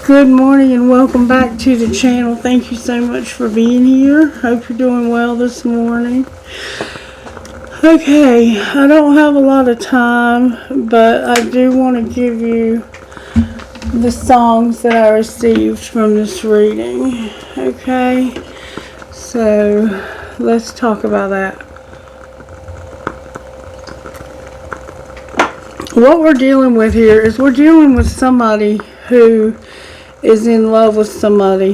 Good morning and welcome back to the channel. Thank you so much for being here. Hope you're doing well this morning. Okay, I don't have a lot of time, but I do want to give you the songs that I received from this reading. Okay, so let's talk about that. What we're dealing with here is we're dealing with somebody who is in love with somebody,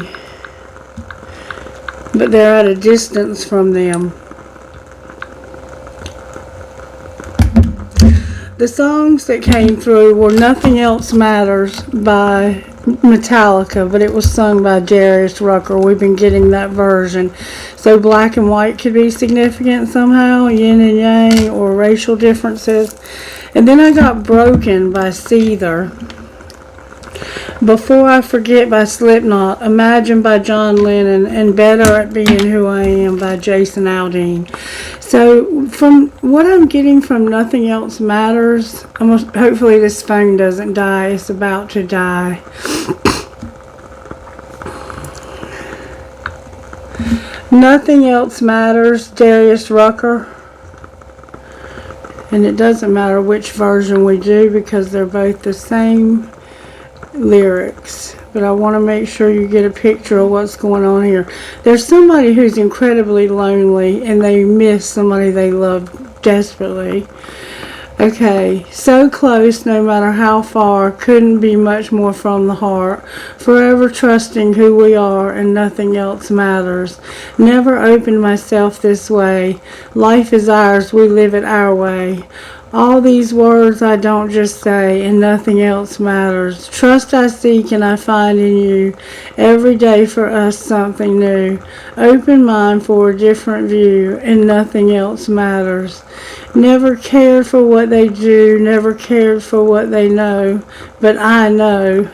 but they're at a distance from them. The songs that came through were Nothing Else Matters by Metallica, but it was sung by Darius Rucker. We've been getting that version. So black and white could be significant somehow, yin and yang, or racial differences. And then I got Broken by Seether. Before I Forget by Slipknot, Imagine by John Lennon, and Better at Being Who I Am by Jason Aldean. So from what I'm getting from Nothing Else Matters, hopefully this phone doesn't die. It's about to die. Nothing Else Matters, Darius Rucker. And it doesn't matter which version we do because they're both the same lyrics, but I want to make sure you get a picture of what's going on here. There's somebody who's incredibly lonely and they miss somebody they love desperately. Okay, so close no matter how far, couldn't be much more from the heart, forever trusting who we are and nothing else matters. Never opened myself this way, life is ours, we live it our way. All these words I don't just say, and nothing else matters. Trust I seek and I find in you. Every day for us something new. Open mind for a different view, and nothing else matters. Never cared for what they do, never cared for what they know, but I know.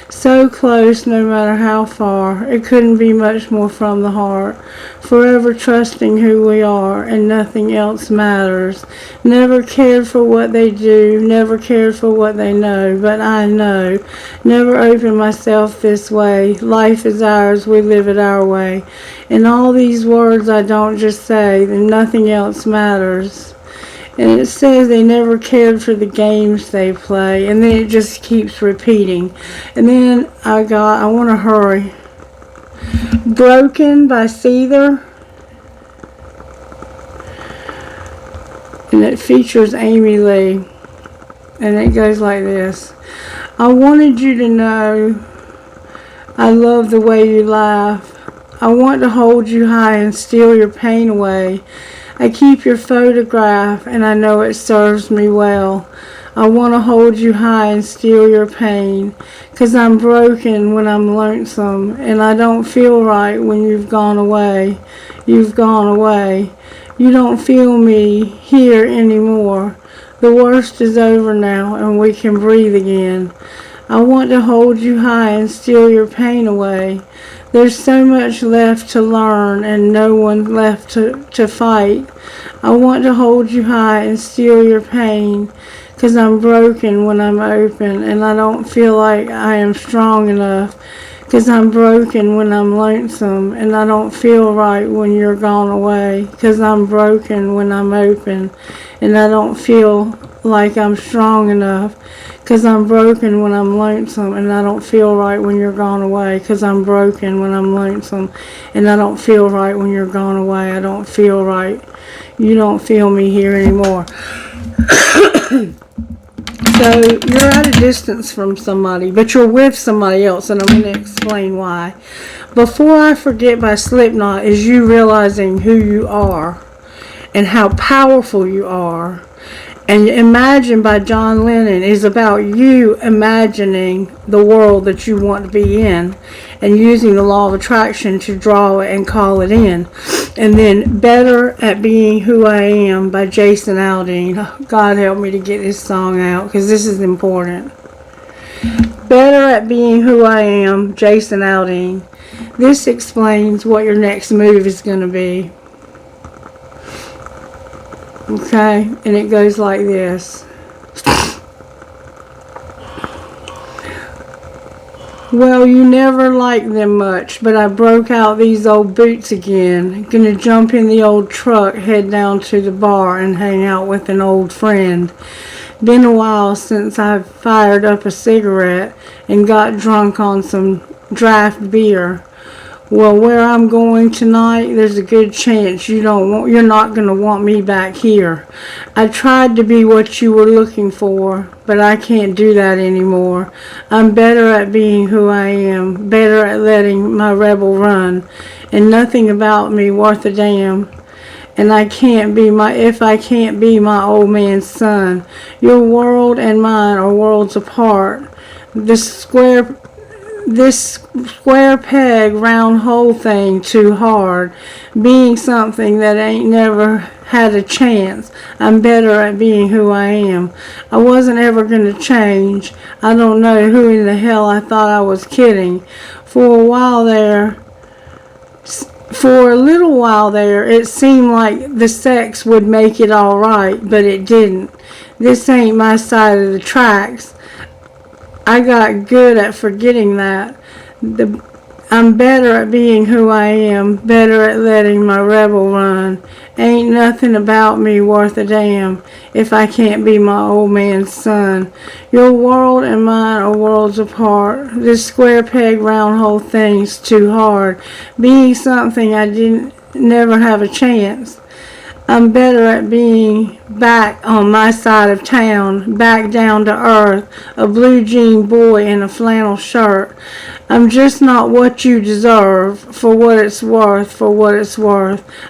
So close no matter how far, it couldn't be much more from the heart. Forever trusting who we are, and nothing else matters. Never cared for what they do, never cared for what they know, but I know. Never opened myself this way, life is ours, we live it our way. And all these words I don't just say, then nothing else matters. And it says they never cared for the games they play. And then it just keeps repeating. And then I want to hurry. Broken by Seether. And it features Amy Lee. And it goes like this. I wanted you to know I love the way you laugh. I want to hold you high and steal your pain away. I keep your photograph and I know it serves me well. I want to hold you high and steal your pain, 'cause I'm broken when I'm lonesome and I don't feel right when you've gone away. You've gone away. You don't feel me here anymore. The worst is over now and we can breathe again. I want to hold you high and steal your pain away. There's so much left to learn and no one left to fight. I want to hold you high and steal your pain, 'cause I'm broken when I'm open and I don't feel like I am strong enough. 'Cause I'm broken when I'm lonesome and I don't feel right when you're gone away. 'Cause I'm broken when I'm open and I don't feel like I'm strong enough. 'Cause I'm broken when I'm lonesome and I don't feel right when you're gone away. 'Cause I'm broken when I'm lonesome and I don't feel right when you're gone away. I don't feel right. You don't feel me here anymore. So you're at a distance from somebody, but you're with somebody else, and I'm going to explain why. Before I Forget by Slipknot is you realizing who you are and how powerful you are. And Imagine by John Lennon is about you imagining the world that you want to be in and using the law of attraction to draw it and call it in. And then Better at Being Who I Am by Jason Aldean. God help me to get this song out because this is important. Better at Being Who I Am, Jason Aldean. This explains what your next move is going to be. Okay, and it goes like this. Well, you never liked them much, but I broke out these old boots again. Gonna jump in the old truck, head down to the bar, and hang out with an old friend. Been a while since I've fired up a cigarette and got drunk on some draft beer. Well, where I'm going tonight, there's a good chance you're not going to want me back here. I tried to be what you were looking for, but I can't do that anymore. I'm better at being who I am, better at letting my rebel run, and nothing about me worth a damn. And if I can't be my old man's son. Your world and mine are worlds apart. This square peg, round hole thing too hard. Being something that ain't never had a chance. I'm better at being who I am. I wasn't ever gonna change. I don't know who in the hell I thought I was kidding. For a little while there, it seemed like the sex would make it all right, but it didn't. This ain't my side of the tracks. I got good at forgetting that. I'm better at being who I am, better at letting my rebel run. Ain't nothing about me worth a damn if I can't be my old man's son. Your world and mine are worlds apart. This square peg round hole thing's too hard. Being something I didn't never have a chance. I'm better at being back on my side of town, back down to earth, a blue jean boy in a flannel shirt. I'm just not what you deserve, for what it's worth.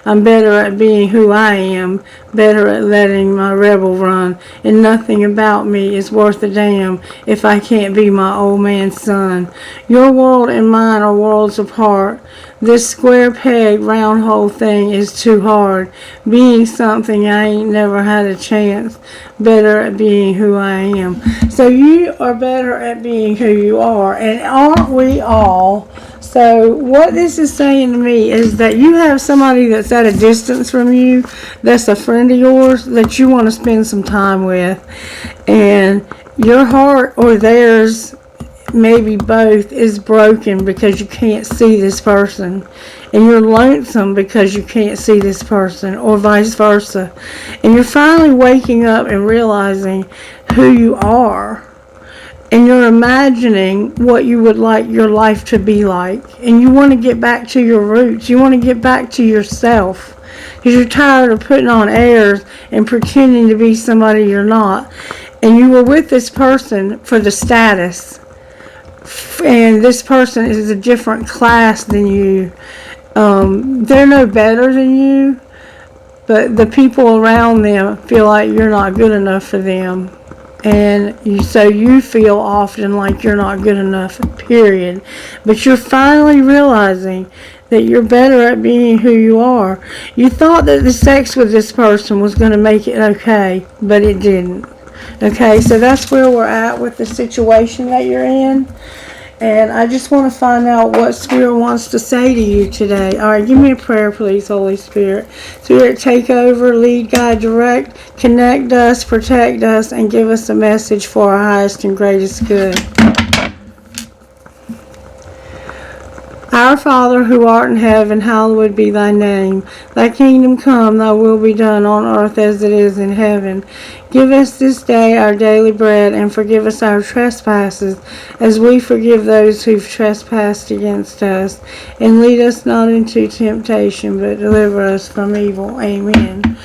I'm better at being who I am, better at letting my rebel run, and nothing about me is worth a damn if I can't be my old man's son. Your world and mine are worlds apart. This square peg, round hole thing is too hard. Being something I ain't never had a chance. Better at being who I am. So you are better at being who you are, and aren't we all? So what this is saying to me is that you have somebody that's at a distance from you, that's a friend of yours, that you want to spend some time with, and your heart or theirs, maybe both, is broken because you can't see this person, and you're lonesome because you can't see this person, or vice versa, and you're finally waking up and realizing who you are, and you're imagining what you would like your life to be like, and you want to get back to your roots. You want to get back to yourself because you're tired of putting on airs and pretending to be somebody you're not. And you were with this person for the status, and this person is a different class than you. They're no better than you, but the people around them feel like you're not good enough for them. And so you feel often like you're not good enough, period. But you're finally realizing that you're better at being who you are. You thought that the sex with this person was going to make it okay, but it didn't. Okay, so that's where we're at with the situation that you're in. And I just want to find out what Spirit wants to say to you today. All right, give me a prayer, please, Holy Spirit. Spirit, take over, lead, guide, direct, connect us, protect us, and give us a message for our highest and greatest good. Our Father, who art in heaven, hallowed be thy name. Thy kingdom come, thy will be done on earth as it is in heaven. Give us this day our daily bread, and forgive us our trespasses, as we forgive those who've trespassed against us. And lead us not into temptation, but deliver us from evil. Amen.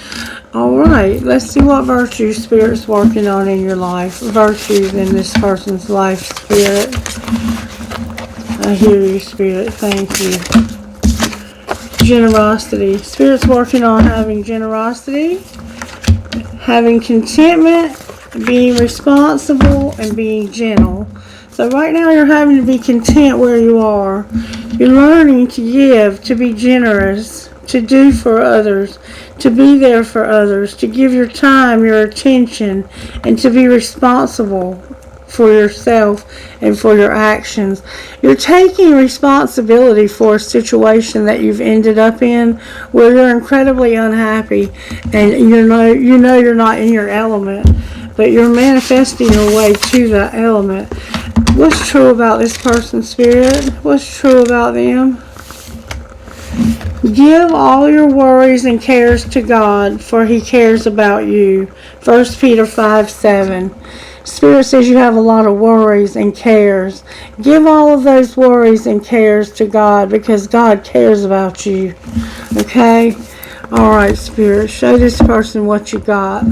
All right, let's see what virtue Spirit's working on in your life. Virtues in this person's life, Spirit. I hear you, Spirit. Thank you. Generosity. Spirit's working on having generosity, having contentment, being responsible, and being gentle. So right now you're having to be content where you are. You're learning to give, to be generous, to do for others, to be there for others, to give your time, your attention, and to be responsible for yourself and for your actions. You're taking responsibility for a situation that you've ended up in where you're incredibly unhappy, and you know you're not in your element, but you're manifesting your way to that element. What's true about this person, Spirit? What's true about them? Give all your worries and cares to God, for He cares about you. 1 Peter 5:7. Spirit says you have a lot of worries and cares. Give all of those worries and cares to God, because God cares about you. Okay? Alright, Spirit. Show this person what you got.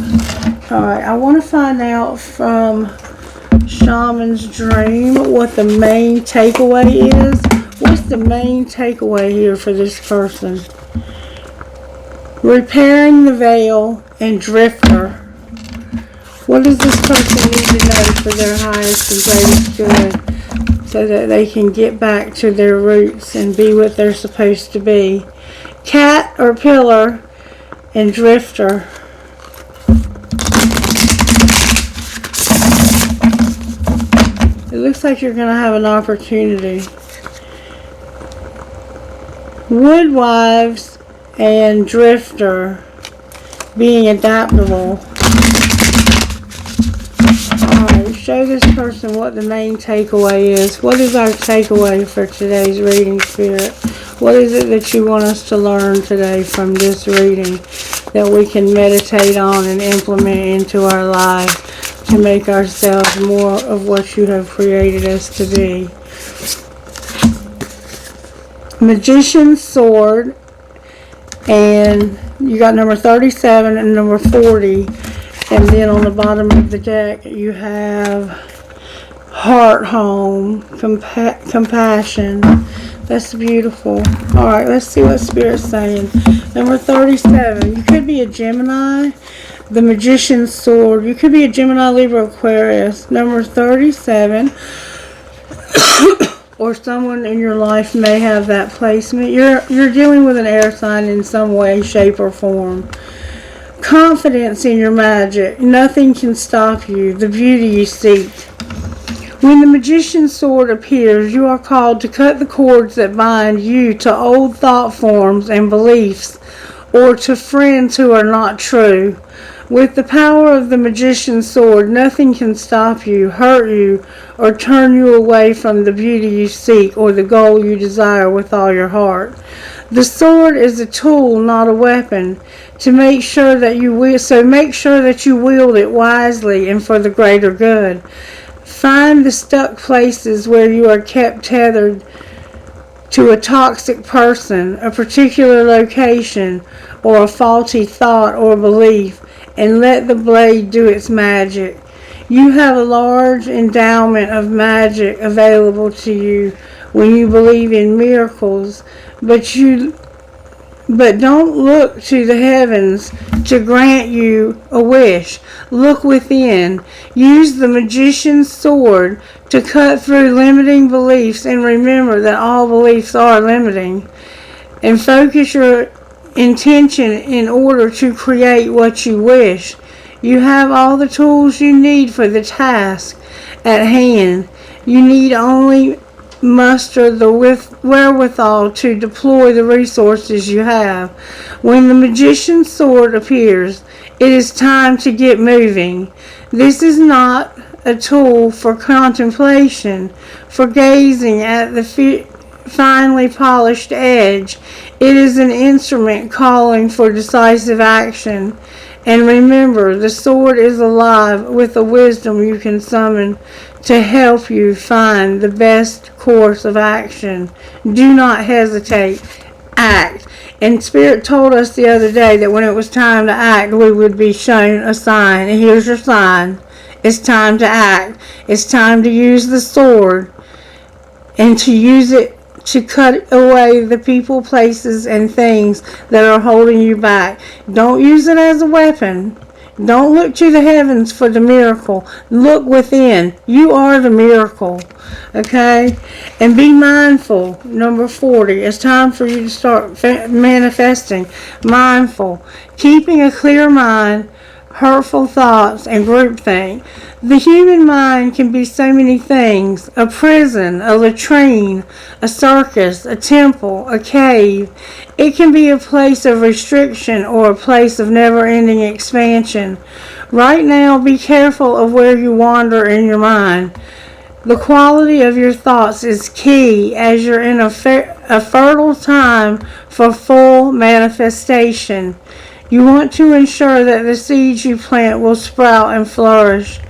Alright, I want to find out from Shaman's Dream what the main takeaway is. What's the main takeaway here for this person? Repairing the veil and drifter. What does this person need to know for their highest and greatest good, so that they can get back to their roots and be what they're supposed to be? Cat or pillar and drifter. It looks like you're going to have an opportunity. Woodwives and drifter, being adaptable. Alright, show this person what the main takeaway is. What is our takeaway for today's reading, Spirit? What is it that you want us to learn today from this reading that we can meditate on and implement into our life to make ourselves more of what you have created us to be? Magician's sword, and you got number 37 and number 40, and then on the bottom of the deck you have heart home, compassion. That's beautiful. Alright, let's see what Spirit's saying. Number 37, you could be a Gemini. The Magician's sword, you could be a Gemini, Libra, Aquarius. Number 37, or someone in your life may have that placement. You're dealing with an air sign in some way, shape, or form. Confidence in your magic. Nothing can stop you. The beauty you seek. When the Magician's sword appears, you are called to cut the cords that bind you to old thought forms and beliefs, or to friends who are not true. With the power of the Magician's sword, nothing can stop you, hurt you, or turn you away from the beauty you seek or the goal you desire with all your heart. The sword is a tool, not a weapon. Make sure that you wield it wisely and for the greater good. Find the stuck places where you are kept tethered to a toxic person, a particular location, or a faulty thought or belief, and let the blade do its magic. You have a large endowment of magic available to you when you believe in miracles, but don't look to the heavens to grant you a wish. Look within. Use the Magician's sword to cut through limiting beliefs, and remember that all beliefs are limiting. And focus your intention in order to create what you wish. You have all the tools you need for the task at hand. You need only muster the wherewithal to deploy the resources you have. When the Magician's sword appears, it is time to get moving. This is not a tool for contemplation, for gazing at the finely polished edge. It is an instrument calling for decisive action. And remember, the sword is alive with the wisdom you can summon to help you find the best course of action. Do not hesitate. Act. And Spirit told us the other day that when it was time to act, we would be shown a sign. And here's your sign. It's time to act. It's time to use the sword, and to use it to cut away the people, places, and things that are holding you back. Don't use it as a weapon. Don't look to the heavens for the miracle. Look within. You are the miracle. Okay? And be mindful. Number 40. It's time for you to start manifesting. Mindful. Keeping a clear mind, hurtful thoughts, and groupthink. The human mind can be so many things: a prison, a latrine, a circus, a temple, a cave. It can be a place of restriction or a place of never-ending expansion. Right now, be careful of where you wander in your mind. The quality of your thoughts is key as you're in a fertile time for full manifestation. You want to ensure that the seeds you plant will sprout and flourish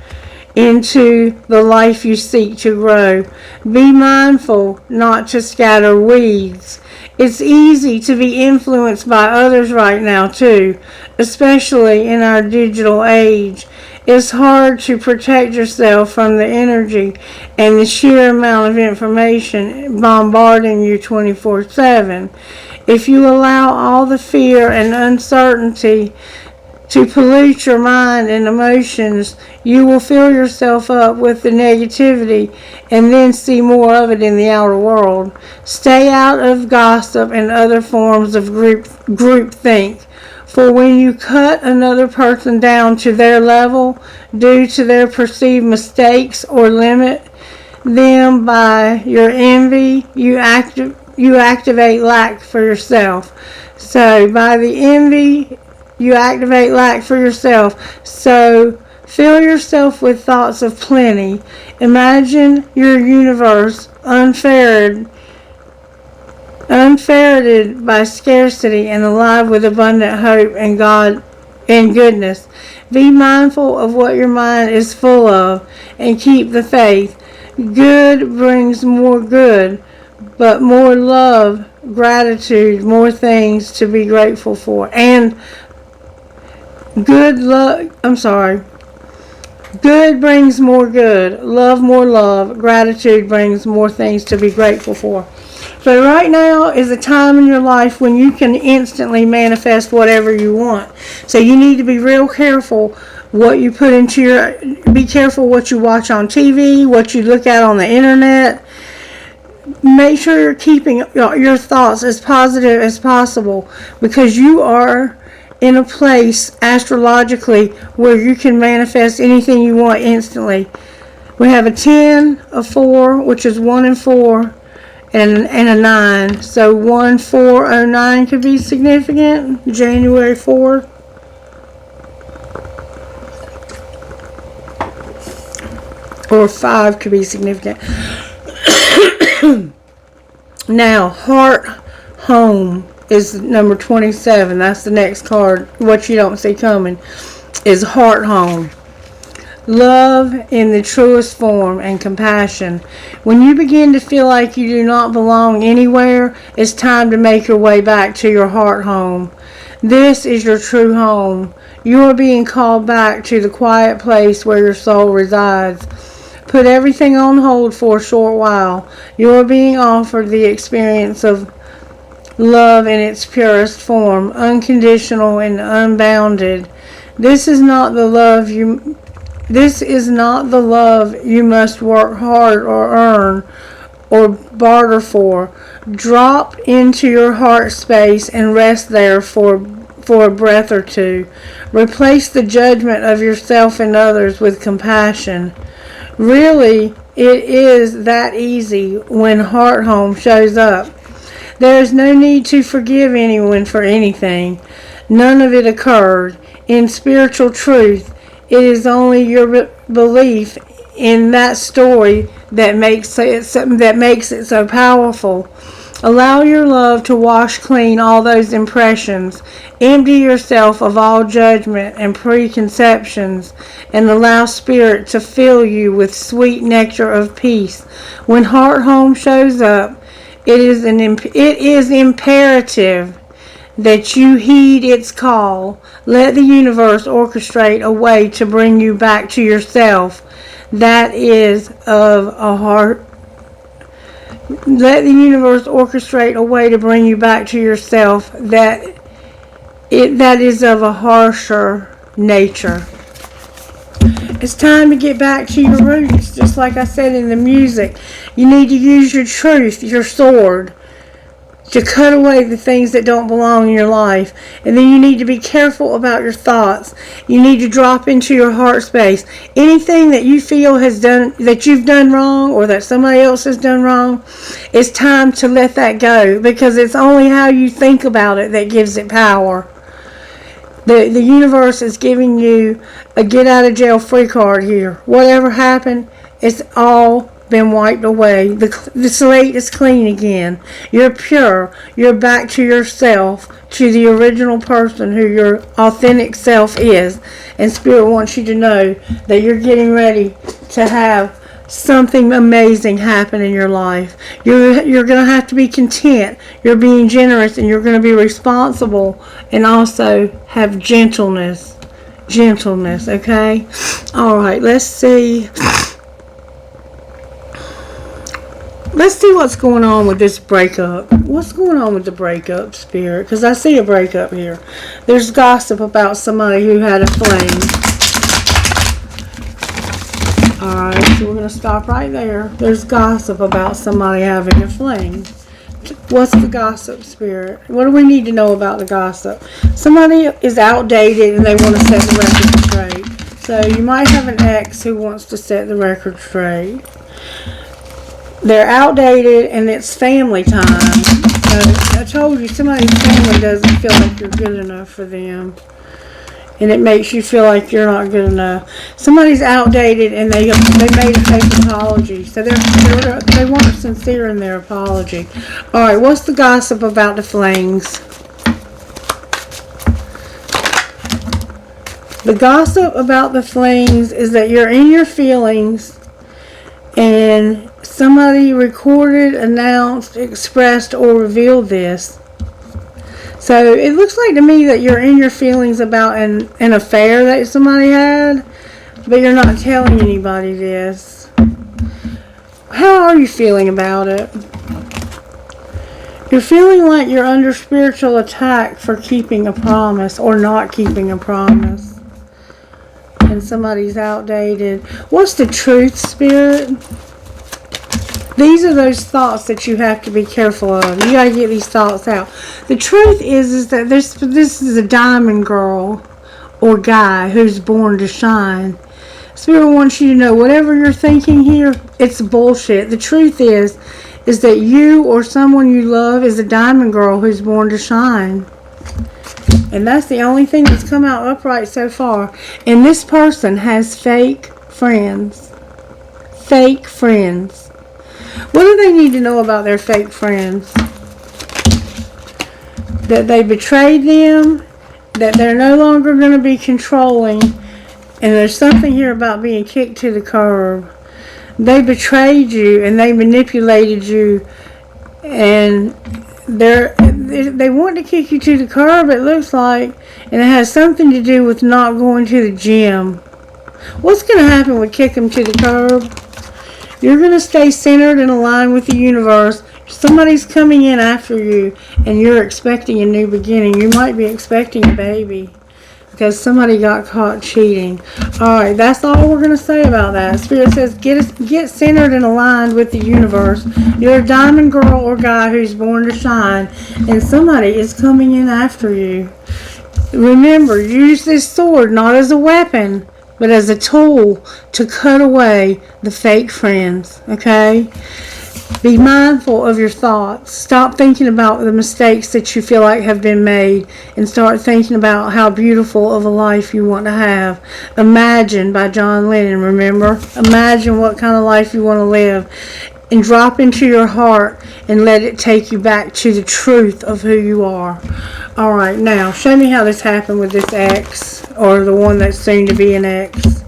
into the life you seek to grow. Be mindful not to scatter weeds. It's easy to be influenced by others right now too, especially in our digital age. It's hard to protect yourself from the energy and the sheer amount of information bombarding you 24/7. If you allow all the fear and uncertainty to pollute your mind and emotions, you will fill yourself up with the negativity and then see more of it in the outer world. Stay out of gossip and other forms of groupthink. For when you cut another person down to their level due to their perceived mistakes or limit them by your envy, you activate lack for yourself. So by the envy, you activate lack for yourself. So fill yourself with thoughts of plenty. Imagine your universe unferreted by scarcity and alive with abundant hope and God and goodness. Be mindful of what your mind is full of and keep the faith. Good brings more good, but more love, gratitude, more things to be grateful for. And Good brings more good, love more love, gratitude brings more things to be grateful for. So right now is a time in your life when you can instantly manifest whatever you want. So you need to be real careful what you put into be careful what you watch on TV, what you look at on the internet. Make sure you're keeping your thoughts as positive as possible, because you are in a place astrologically where you can manifest anything you want instantly. We have a 10, a 4, which is 1 and 4, and a 9. So 1409 could be significant. January 4th. Or 5 could be significant. Now, heart home is number 27. That's the next card. What you don't see coming is heart home. Love in the truest form and compassion. When you begin to feel like you do not belong anywhere, it's time to make your way back to your heart home. This is your true home. You are being called back to the quiet place where your soul resides. Put everything on hold for a short while. You are being offered the experience of love in its purest form, unconditional and unbounded. This is not the love you must work hard or earn or barter for. Drop into your heart space and rest there for a breath or two. Replace the judgment of yourself and others with compassion. Really, it is that easy when heart home shows up. There is no need to forgive anyone for anything. None of it occurred. In spiritual truth, it is only your belief in that story that makes it so powerful. Allow your love to wash clean all those impressions. Empty yourself of all judgment and preconceptions, and allow Spirit to fill you with sweet nectar of peace. When Heart Home shows up, it is imperative that you heed its call. Let the universe orchestrate a way to bring you back to yourself. That is of a heart. Let the universe orchestrate a way to bring you back to yourself that is of a harsher nature. It's time to get back to your roots, just like I said in the music. You need to use your truth, your sword, to cut away the things that don't belong in your life. And then you need to be careful about your thoughts. You need to drop into your heart space. Anything that you feel that you've done wrong, or that somebody else has done wrong, it's time to let that go, because it's only how you think about it that gives it power. The universe is giving you a get out of jail free card here. Whatever happened, it's all been wiped away. The slate is clean again. You're pure. You're back to yourself, to the original person who your authentic self is. And Spirit wants you to know that you're getting ready to have something amazing happen in your life. You're going to have to be content. You're being generous, and you're going to be responsible, and also have gentleness. Gentleness, okay? All right, let's see. Let's see what's going on with this breakup. What's going on with the breakup, Spirit? Because I see a breakup here. There's gossip about somebody who had a flame. Alright, so we're going to stop right there. There's gossip about somebody having a fling. What's the gossip, Spirit? What do we need to know about the gossip? Somebody is outdated and they want to set the record straight. So you might have an ex who wants to set the record straight. They're outdated and it's family time. So I told you, somebody's family doesn't feel like you're good enough for them. And it makes you feel like you're not good enough. Somebody's outdated and they made a fake apology. So they weren't sincere in their apology. Alright, what's the gossip about the flings? The gossip about the flings is that you're in your feelings and somebody recorded, announced, expressed, or revealed this. So it looks like to me that you're in your feelings about an affair that somebody had, but you're not telling anybody this. How are you feeling about it? You're feeling like you're under spiritual attack for keeping a promise or not keeping a promise. And somebody's outdated. What's the truth, Spirit? These are those thoughts that you have to be careful of. You got to get these thoughts out. The truth is that this is a diamond girl or guy who's born to shine. Spirit wants you to know whatever you're thinking here, it's bullshit. The truth is that you or someone you love is a diamond girl who's born to shine. And that's the only thing that's come out upright so far. And this person has fake friends. Fake friends. What do they need to know about their fake friends? That they betrayed them, that they're no longer going to be controlling, and there's something here about being kicked to the curb. They betrayed you and they manipulated you, and they want to kick you to the curb, it looks like, and it has something to do with not going to the gym. What's going to happen with kick them to the curb? You're going to stay centered and aligned with the universe. Somebody's coming in after you, and you're expecting a new beginning. You might be expecting a baby because somebody got caught cheating. Alright, that's all we're going to say about that. Spirit says get centered and aligned with the universe. You're a diamond girl or guy who's born to shine, and somebody is coming in after you. Remember, use this sword not as a weapon, but as a tool to cut away the fake friends, okay? Be mindful of your thoughts. Stop thinking about the mistakes that you feel like have been made and start thinking about how beautiful of a life you want to have. Imagine by John Lennon, remember? Imagine what kind of life you want to live. And drop into your heart and let it take you back to the truth of who you are. Alright, now, show me how this happened with this ex, or the one that's soon to be an ex.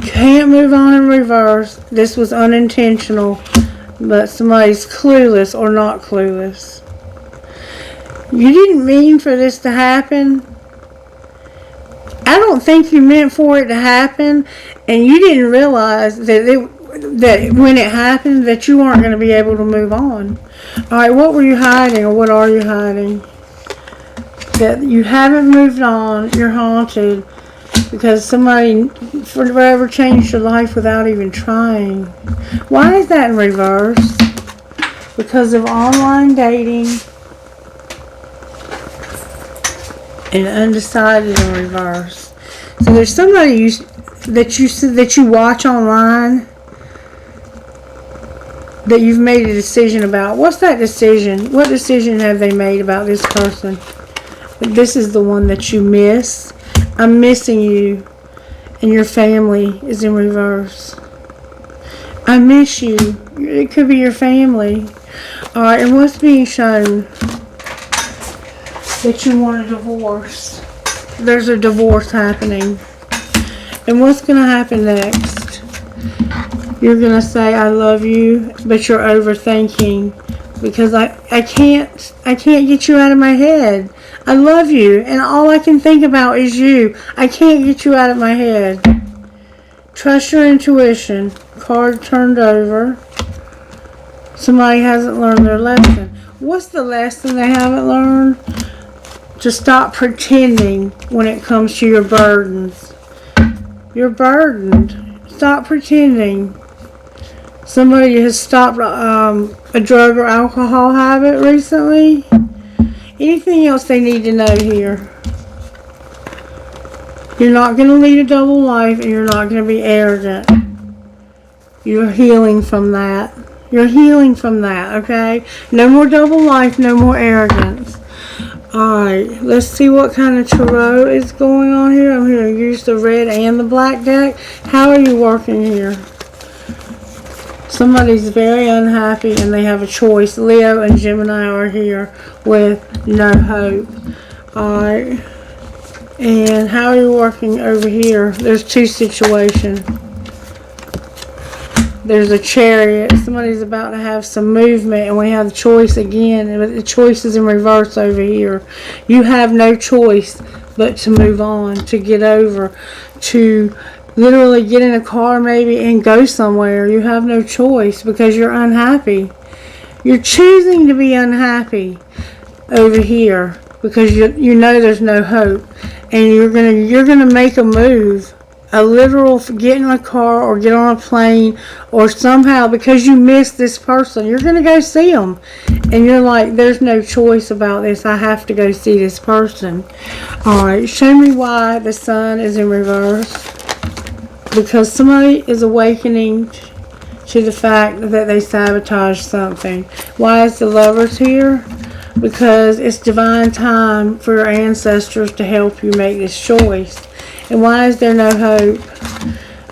Can't move on in reverse. This was unintentional, but somebody's clueless or not clueless. You didn't mean for this to happen. I don't think you meant for it to happen, and you didn't realize that when it happened that you weren't going to be able to move on. Alright, what were you hiding, or what are you hiding? That you haven't moved on, you're haunted because somebody forever changed your life without even trying. Why is that in reverse? Because of online dating and undecided in reverse. So there's somebody that you watch online that you've made a decision about. What's that decision? What decision have they made about this person? This is the one that you miss. I'm missing you, and your family is in reverse. I miss you. It could be your family. Alright, and what's being shown? That you want a divorce. There's a divorce happening. And what's going to happen next? You're going to say, I love you, but you're overthinking. Because I can't get you out of my head. I love you, and all I can think about is you. I can't get you out of my head. Trust your intuition. Card turned over. Somebody hasn't learned their lesson. What's the lesson they haven't learned? To stop pretending when it comes to your burdens. You're burdened. Stop pretending. Somebody has stopped a drug or alcohol habit recently. Anything else they need to know here? You're not going to lead a double life, and you're not going to be arrogant. You're healing from that. You're healing from that, okay? No more double life, no more arrogance. Alright, let's see what kind of tarot is going on here. I'm going to use the red and the black deck. How are you working here? Somebody's very unhappy and they have a choice. Leo and Gemini are here with no hope. Alright. And how are you working over here? There's two situations. There's a Chariot. Somebody's about to have some movement, and we have the choice again. But the choice is in reverse over here. You have no choice but to move on, to get over, to literally get in a car maybe and go somewhere. You have no choice because you're unhappy. You're choosing to be unhappy over here because you know there's no hope, and you're gonna make a move. A literal get in a car or get on a plane or somehow, because you miss this person, you're going to go see them. And you're like, there's no choice about this. I have to go see this person. Alright, show me why the sun is in reverse. Because somebody is awakening to the fact that they sabotaged something. Why is the Lovers here? Because it's divine time for your ancestors to help you make this choice. And why is there no hope?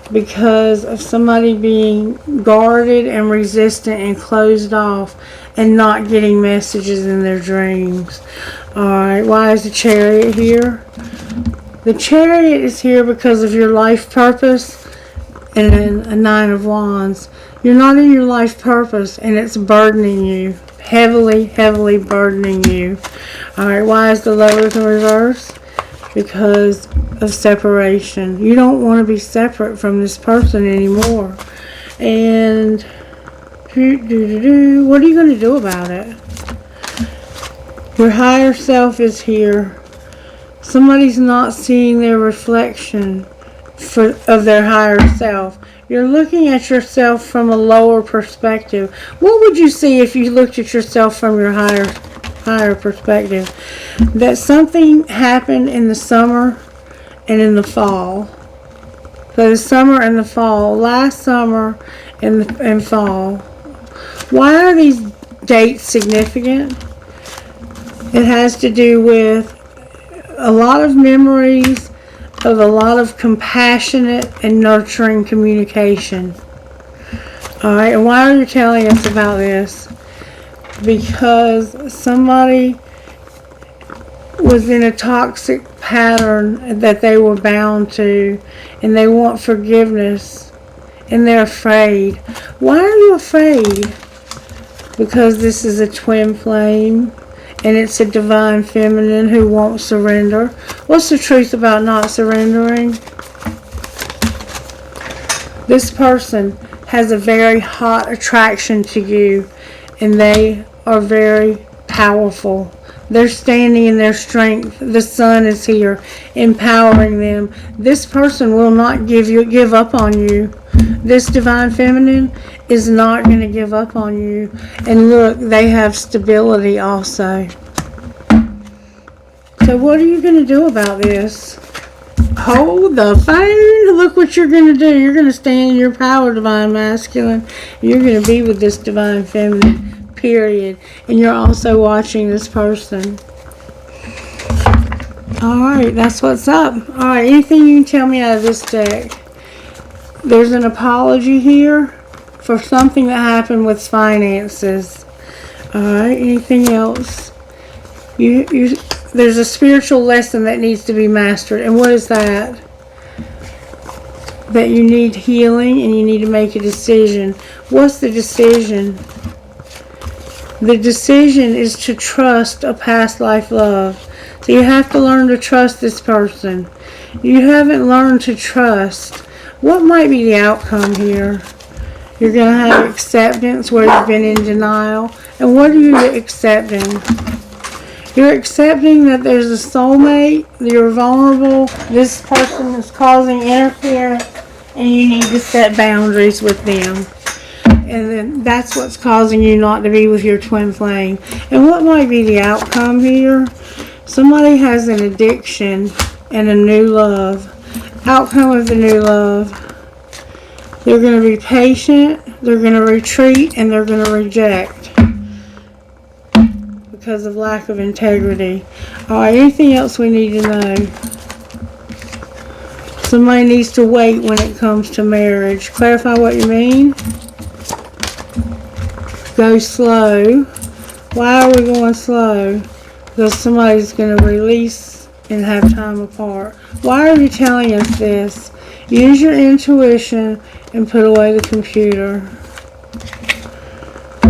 Because of somebody being guarded and resistant and closed off and not getting messages in their dreams. Alright, why is the Chariot here? The Chariot is here because of your life purpose and a Nine of Wands. You're not in your life purpose and it's burdening you. Heavily, heavily burdening you. Alright, why is the Lovers in reverse? Because of separation. You don't want to be separate from this person anymore. And what are you going to do about it? Your higher self is here. Somebody's not seeing their reflection of their higher self. You're looking at yourself from a lower perspective. What would you see if you looked at yourself from your higher perspective? That something happened in the summer and in the fall. So the summer and the fall, last summer and fall. Why are these dates significant? It has to do with a lot of memories of a lot of compassionate and nurturing communication. Alright, and why are you telling us about this? Because somebody was in a toxic pattern that they were bound to, and they want forgiveness, and they're afraid. Why are you afraid? Because this is a twin flame, and it's a divine feminine who won't surrender. What's the truth about not surrendering? This person has a very hot attraction to you, and they are very powerful. They're standing in their strength. The sun is here, empowering them. This person will not give up on you. This divine feminine is not going to give up on you. And look, they have stability also. So what are you going to do about this? Hold the phone. Look what you're going to do. You're going to stand in your power, divine masculine. You're going to be with this divine feminine. Period. And you're also watching this person. Alright, that's what's up. Alright, anything you can tell me out of this deck? There's an apology here for something that happened with finances. Alright, anything else? There's a spiritual lesson that needs to be mastered. And what is that? That you need healing and you need to make a decision. What's the decision? The decision is to trust a past life love. So you have to learn to trust this person. You haven't learned to trust. What might be the outcome here? You're going to have acceptance where you've been in denial. And what are you accepting? You're accepting that there's a soulmate, you're vulnerable, this person is causing interference, and you need to set boundaries with them. And then that's what's causing you not to be with your twin flame. And what might be the outcome here? Somebody has an addiction and a new love. Outcome of the new love. They're going to be patient, they're going to retreat, and they're going to reject. Because of lack of integrity. Alright, anything else we need to know? Somebody needs to wait when it comes to marriage. Clarify what you mean. Go slow. Why are we going slow? Because somebody's going to release and have time apart. Why are you telling us this? Use your intuition and put away the computer.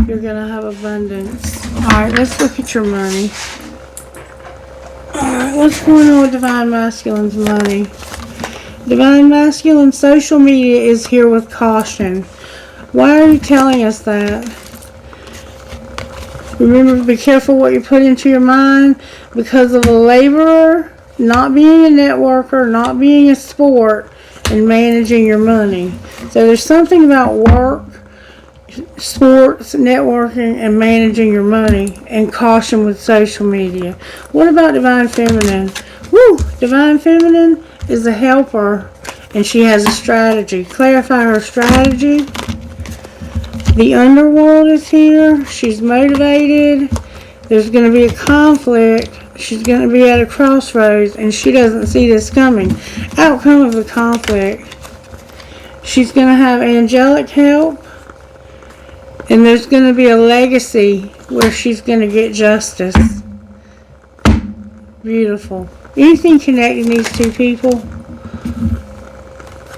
You're going to have abundance. Alright, let's look at your money. Alright, what's going on with Divine Masculine's money? Divine Masculine, social media is here with caution. Why are you telling us that? Remember, be careful what you put into your mind. Because of a laborer, not being a networker, not being a sport, and managing your money. So there's something about work, sports, networking, and managing your money, and caution with social media. What about Divine Feminine? Woo! Divine Feminine is a helper, and she has a strategy. Clarify her strategy. The underworld is here. She's motivated. There's going to be a conflict. She's going to be at a crossroads, and she doesn't see this coming. Outcome of the conflict. She's going to have angelic help. And there's going to be a legacy where she's going to get justice. Beautiful. Anything connecting these two people?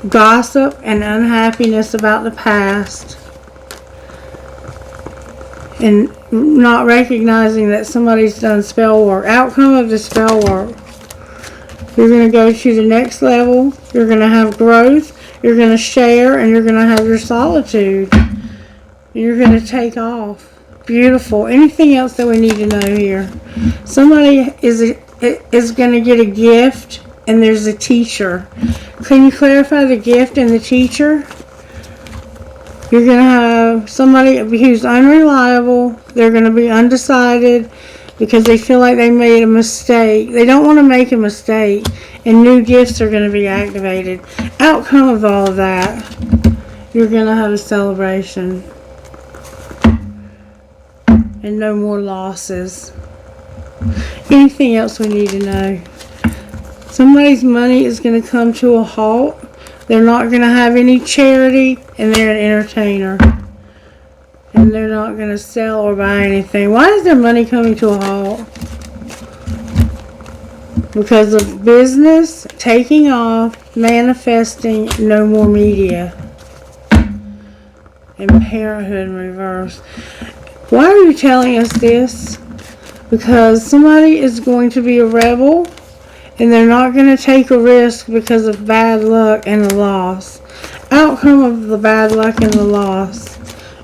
Gossip and unhappiness about the past. And not recognizing that somebody's done spell work. Outcome of the spell work. You're going to go to the next level. You're going to have growth. You're going to share. And you're going to have your solitude. You're going to take off. Beautiful. Anything else that we need to know here? Somebody is going to get a gift, and there's a teacher. Can you clarify the gift and the teacher? You're going to have somebody who's unreliable. They're going to be undecided because they feel like they made a mistake. They don't want to make a mistake, and new gifts are going to be activated. Outcome of all of that, you're going to have a celebration. And no more losses. Anything else we need to know? Somebody's money is going to come to a halt. They're not going to have any charity, and they're an entertainer. And they're not going to sell or buy anything. Why is their money coming to a halt? Because of business taking off, manifesting, no more media. And parenthood in reverse. Why are you telling us this? Because somebody is going to be a rebel, and they're not going to take a risk because of bad luck and a loss. Outcome of the bad luck and the loss.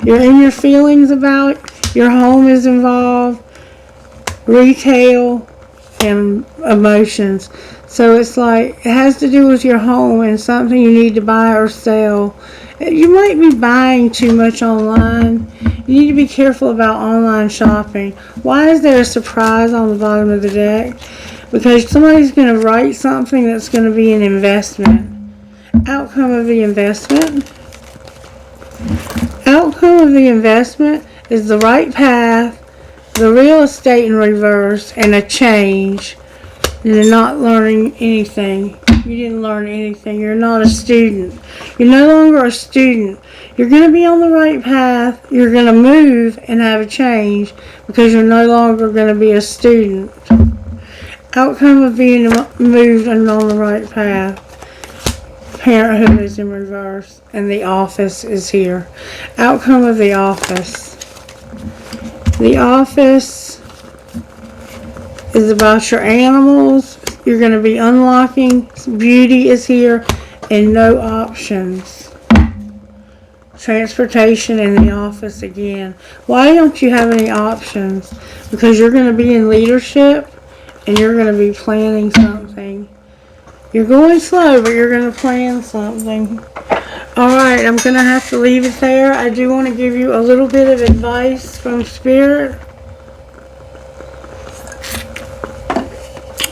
You're in your feelings about it. Your home is involved. Retail and emotions. So it's like, it has to do with your home and something you need to buy or sell. You might be buying too much online. You need to be careful about online shopping. Why is there a surprise on the bottom of the deck? Because somebody's going to write something that's going to be an investment. Outcome of the investment. Outcome of the investment is the right path, the real estate in reverse, and a change. You're not learning anything. You didn't learn anything. You're not a student. You're no longer a student. You're going to be on the right path. You're going to move and have a change because you're no longer going to be a student. Outcome of being moved and on the right path. Parenthood is in reverse, and the office is here. Outcome of the office. The office is about your animals. You're going to be unlocking. Beauty is here, and no options. Transportation in the office again. Why don't you have any options? Because you're going to be in leadership, and you're going to be planning something. You're going slow, but you're going to plan something. Alright, I'm going to have to leave it there. I do want to give you a little bit of advice from Spirit.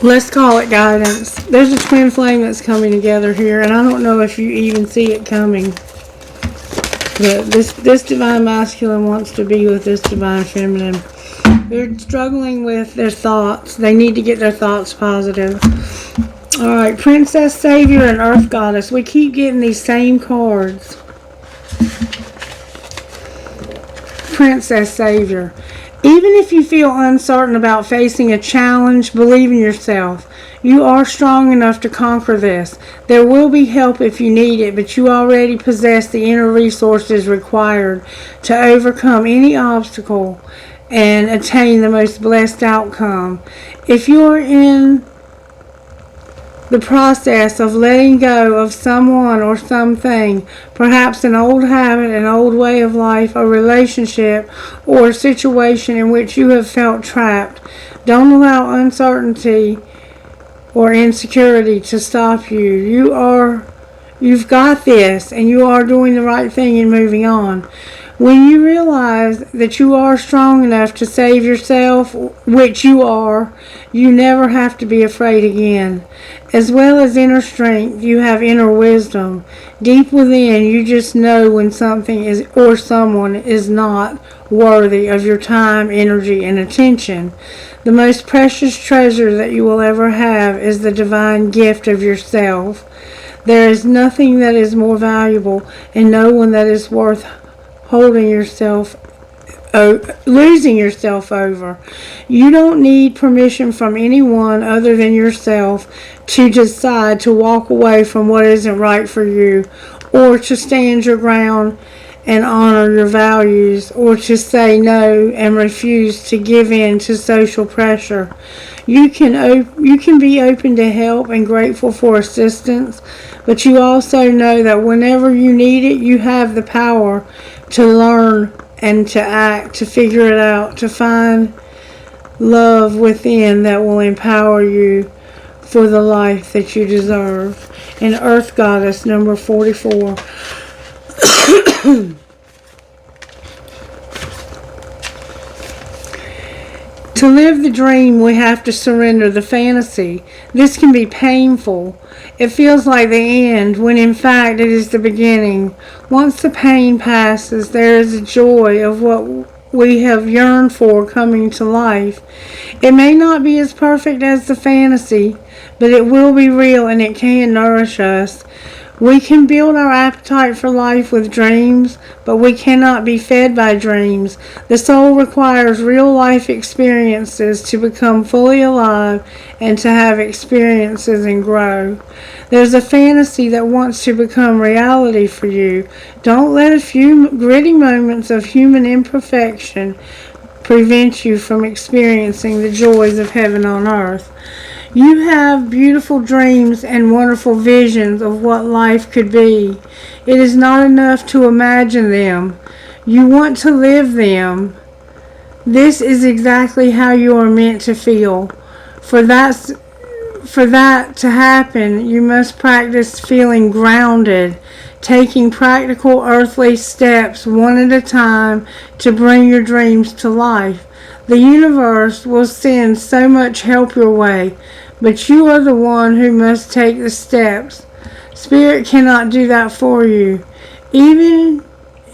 Let's call it guidance. There's a twin flame that's coming together here, and I don't know if you even see it coming. But this divine masculine wants to be with this divine feminine. They're struggling with their thoughts. They need to get their thoughts positive. Alright, Princess, Savior, and Earth Goddess. We keep getting these same cards. Princess, Savior. Even if you feel uncertain about facing a challenge, believe in yourself. You are strong enough to conquer this. There will be help if you need it, but you already possess the inner resources required to overcome any obstacle and attain the most blessed outcome. If you are in the process of letting go of someone or something, perhaps an old habit, an old way of life, a relationship, or a situation in which you have felt trapped, don't allow uncertainty or insecurity to stop you. You've got this, and you are doing the right thing and moving on. When you realize that you are strong enough to save yourself, which you are, you never have to be afraid again. As well as inner strength, you have inner wisdom. Deep within, you just know when something is or someone is not worthy of your time, energy, and attention. The most precious treasure that you will ever have is the divine gift of yourself. There is nothing that is more valuable and no one that is worth losing yourself over. You don't need permission from anyone other than yourself to decide to walk away from what isn't right for you, or to stand your ground and honor your values, or to say no and refuse to give in to social pressure. You can be open to help and grateful for assistance, but you also know that whenever you need it, you have the power to learn and to act, to figure it out, to find love within that will empower you for the life that you deserve. And Earth Goddess, number 44. To live the dream, we have to surrender the fantasy. This can be painful. It feels like the end, when in fact it is the beginning. Once the pain passes, there is a joy of what we have yearned for coming to life. It may not be as perfect as the fantasy, but it will be real and it can nourish us. We can build our appetite for life with dreams, but we cannot be fed by dreams. The soul requires real life experiences to become fully alive and to have experiences and grow. There's a fantasy that wants to become reality for you. Don't let a few gritty moments of human imperfection prevent you from experiencing the joys of heaven on earth. You have beautiful dreams and wonderful visions of what life could be. It is not enough to imagine them. You want to live them. This is exactly how you are meant to feel. For that to happen, you must practice feeling grounded, taking practical earthly steps one at a time to bring your dreams to life. The universe will send so much help your way, but you are the one who must take the steps. Spirit cannot do that for you. Even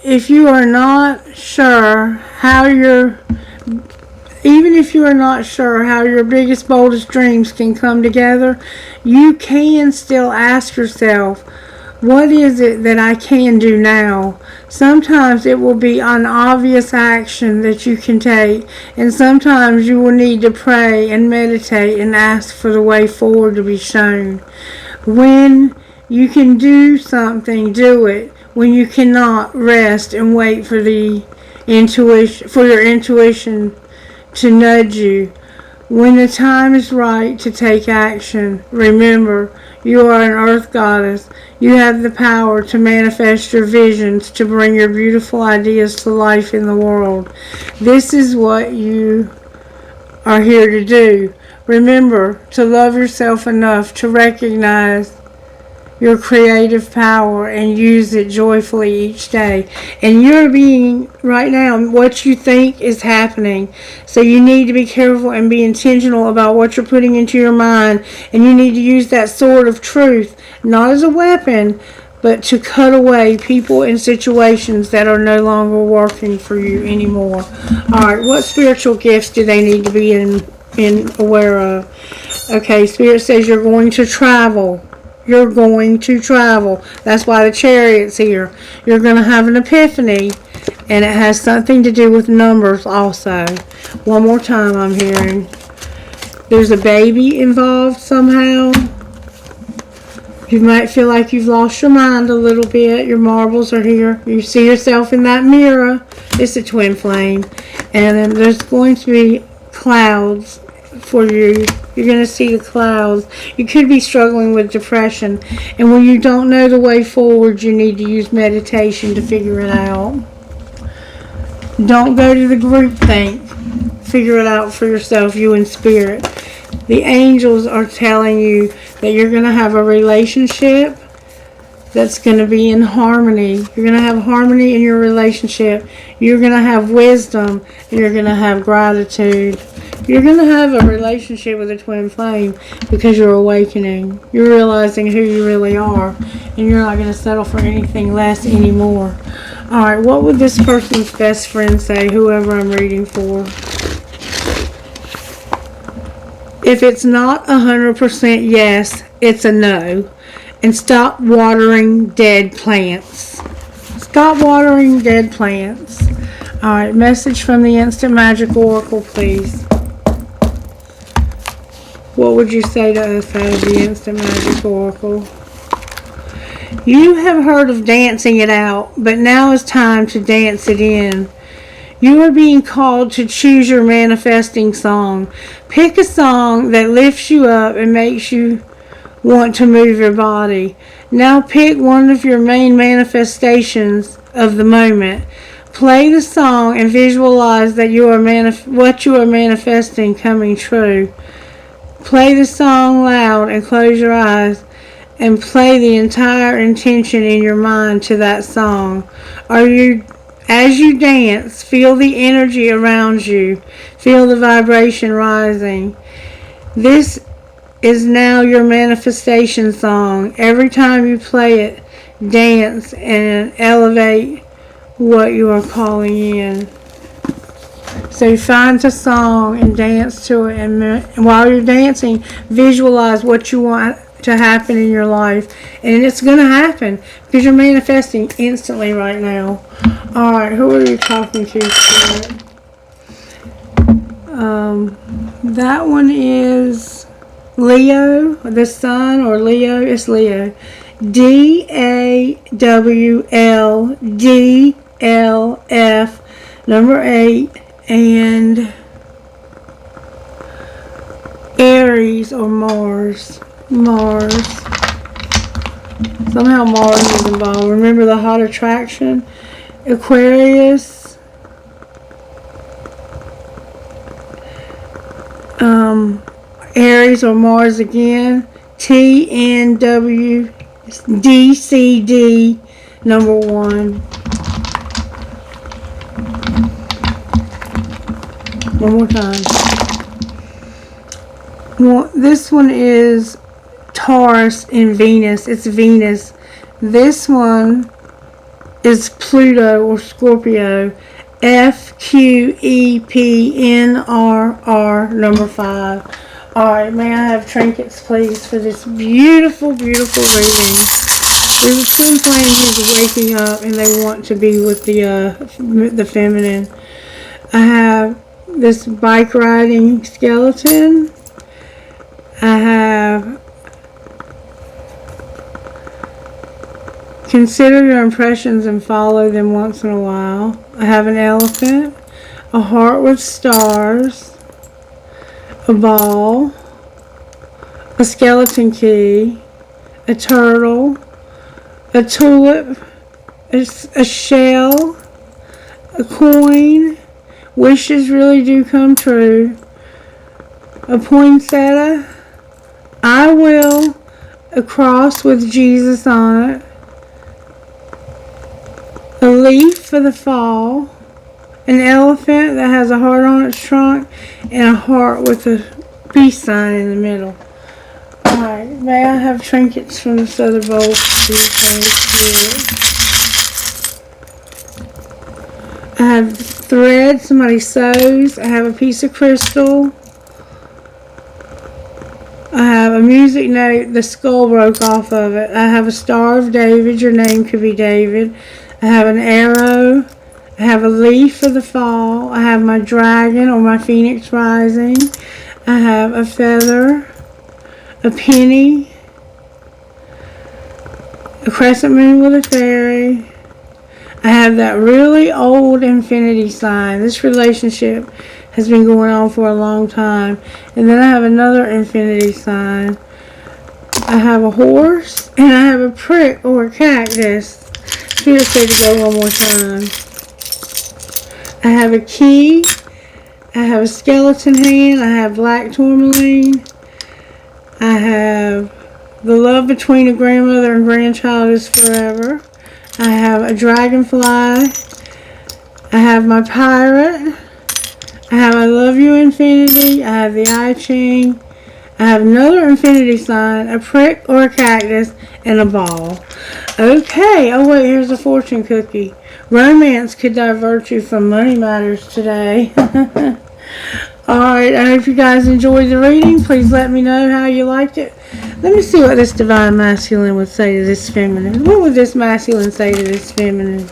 if you are not sure how your biggest, boldest dreams can come together, you can still ask yourself, What is it that I can do now? Sometimes it will be an obvious action that you can take, and sometimes you will need to pray and meditate and ask for the way forward to be shown. When you can do something, do it. When you cannot, rest and wait for your intuition to nudge you. When the time is right to take action, remember, you are an earth goddess. You have the power to manifest your visions, to bring your beautiful ideas to life in the world. This is what you are here to do. Remember to love yourself enough to recognize your creative power and use it joyfully each day. And you're being, right now, what you think is happening. So you need to be careful and be intentional about what you're putting into your mind. And you need to use that sword of truth, not as a weapon, but to cut away people and situations that are no longer working for you anymore. Alright, what spiritual gifts do they need to be aware of? Okay, Spirit says you're going to travel. You're going to travel. That's why the Chariot's here. You're going to have an epiphany, and it has something to do with numbers also. One more time I'm hearing. There's a baby involved somehow. You might feel like you've lost your mind a little bit. Your marbles are here. You see yourself in that mirror. It's a twin flame. And then there's going to be clouds for you. You're going to see the clouds. You could be struggling with depression. And when you don't know the way forward, you need to use meditation to figure it out. Don't go to the group think. Figure it out for yourself, you and Spirit. The angels are telling you that you're going to have a relationship that's going to be in harmony. You're going to have harmony in your relationship. You're going to have wisdom, and you're going to have gratitude. You're going to have a relationship with a twin flame because you're awakening. You're realizing who you really are, and you're not going to settle for anything less anymore. Alright, what would this person's best friend say, whoever I'm reading for? If it's not 100% yes, it's a no. And stop watering dead plants. Stop watering dead plants. Alright, message from the Instant Magic Oracle, please. What would you say to us out of the Instant Magic Oracle? You have heard of dancing it out, but now is time to dance it in. You are being called to choose your manifesting song. Pick a song that lifts you up and makes you want to move your body. Now pick one of your main manifestations of the moment. Play the song and visualize that what you are manifesting coming true. Play the song loud and close your eyes and play the entire intention in your mind to that song. As you dance, feel the energy around you. Feel the vibration rising. This is now your manifestation song. Every time you play it, dance and elevate what you are calling in. So find a song and dance to it, and while you're dancing, visualize what you want to happen in your life, and it's going to happen because you're manifesting instantly right now. Alright, who are you talking to, Spirit? That one is Leo, the sun, or Leo. It's Leo. DAWLDLF, number 8, and Aries or Mars. Somehow Mars is involved. Remember the hot attraction? Aquarius. Aries or Mars again. TNWDCD, number 1. One more time. Well, this one is Taurus in Venus. It's Venus. This one is Pluto or Scorpio. FQEPNRR, number 5. Alright, may I have trinkets, please, for this beautiful, beautiful reading? There's a twin flame who's waking up and they want to be with the feminine. I have this bike riding skeleton. I have consider your impressions and follow them once in a while. I have an elephant, a heart with stars, a ball, a skeleton key, a turtle, a tulip, a shell, a coin. Wishes really do come true. A poinsettia, I will, a cross with Jesus on it, a leaf for the fall, an elephant that has a heart on its trunk, and a heart with a peace sign in the middle. Alright, may I have trinkets from this other bowl to be I have thread somebody sews. I have a piece of crystal. I have a music note. The skull broke off of it. I have a Star of David. Your name could be David. I have an arrow. I have a leaf for the fall. I have my dragon or my phoenix rising. I have a feather, a penny, a crescent moon with a fairy. I have that really old infinity sign. This relationship has been going on for a long time. And then I have another infinity sign. I have a horse and I have a prick or a cactus. Spirit said to go one more time. I have a key. I have a skeleton hand. I have black tourmaline. I have the love between a grandmother and grandchild is forever. I have a dragonfly. I have my pirate. I have I love you infinity. I have the I Ching. I have another infinity sign, a prick or a cactus, and a ball. Okay. Oh wait, here's a fortune cookie. Romance could divert you from money matters today. Alright, I hope you guys enjoyed the reading. Please let me know how you liked it. Let me see what this divine masculine would say to this feminine. What would this masculine say to this feminine?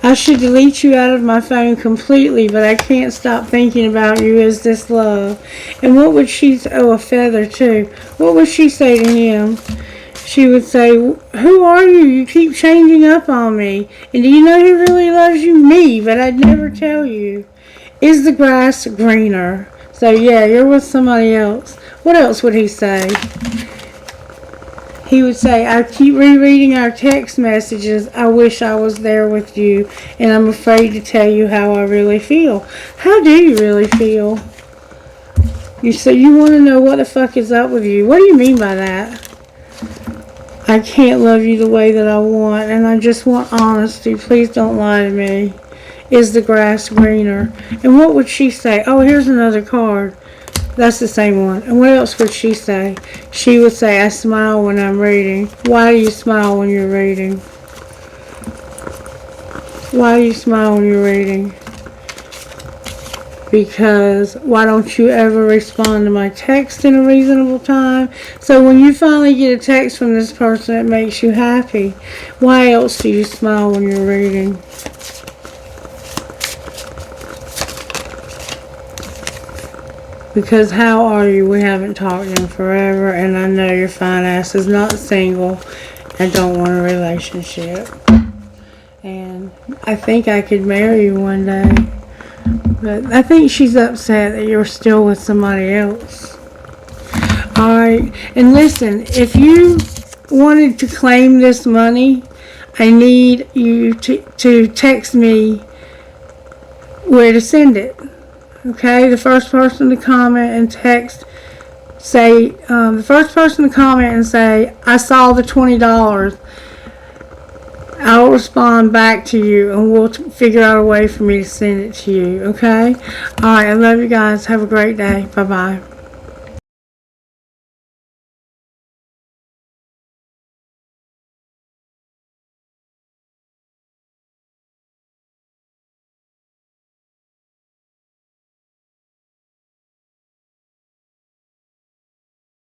I should delete you out of my phone completely, but I can't stop thinking about you. Is this love? And what would she say? Oh, a feather too. What would she say to him? She would say, who are you? You keep changing up on me. And do you know who really loves you? Me, but I'd never tell you. Is the grass greener? So yeah, you're with somebody else. What else would he say? He would say, I keep rereading our text messages. I wish I was there with you. And I'm afraid to tell you how I really feel. How do you really feel? You say you want to know what the fuck is up with you. What do you mean by that? I can't love you the way that I want. And I just want honesty. Please don't lie to me. Is the grass greener? And what would she say? Oh, here's another card. That's the same one. And what else would she say? She would say, I smile when I'm reading. Why do you smile when you're reading? Why do you smile when you're reading? Because why don't you ever respond to my text in a reasonable time? So when you finally get a text from this person, it makes you happy. Why else do you smile when you're reading? Because how are you? We haven't talked in forever, and I know your fine ass is not single and don't want a relationship. And I think I could marry you one day. But I think she's upset that you're still with somebody else. Alright, and listen, if you wanted to claim this money, I need you to text me where to send it. Okay, the first person to comment and text, say, the first person to comment and say, I saw the $20, I'll respond back to you and we'll figure out a way for me to send it to you, okay? Alright, I love you guys. Have a great day. Bye-bye.